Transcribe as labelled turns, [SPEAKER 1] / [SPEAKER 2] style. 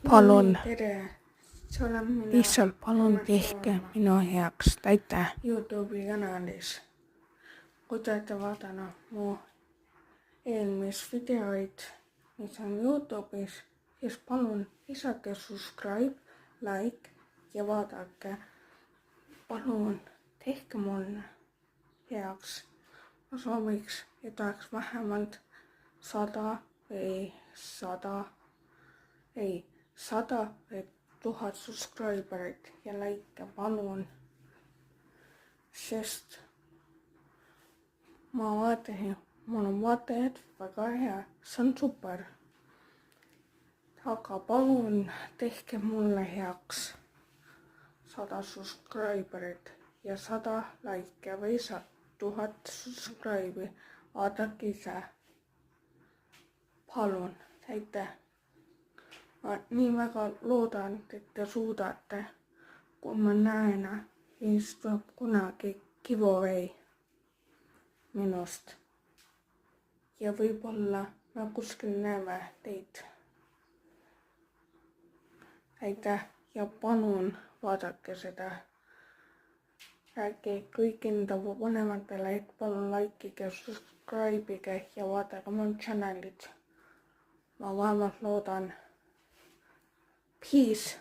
[SPEAKER 1] Palun,
[SPEAKER 2] tere! See olen mina.
[SPEAKER 1] lihtsalt palun tehke minu heaks, aitäh.
[SPEAKER 2] YouTube'i kanalis. Kui te olete vaadanud mu eelmist videoid, mis on YouTube'is, siis palun lisake subscribe, like ja vaadake. Palun tehke mulle heaks. Ma sooviks, et oleks vähemalt 100 või 1000 subscriberit ja like, palun. Sest ma vaatasin, mul on vaatajad väga hea, see on super. Aga palun tehke mulle heaks 100 subscriberit ja 100 like või 1000 subscribe'i. Vaadake ise. Palun, aitäh. Ma nii väga loodan, et te suudate. Kui ma näen, siis tuleb kunagi giveaway minust. Ja võib-olla me kuskil näeme teid. Aitäh ja palun vaadake seda. Räägi kõik enda vanematele, et palun likeige, subscribe'ige ja vaadake mu channelit. Ma vähemalt loodan. Peace.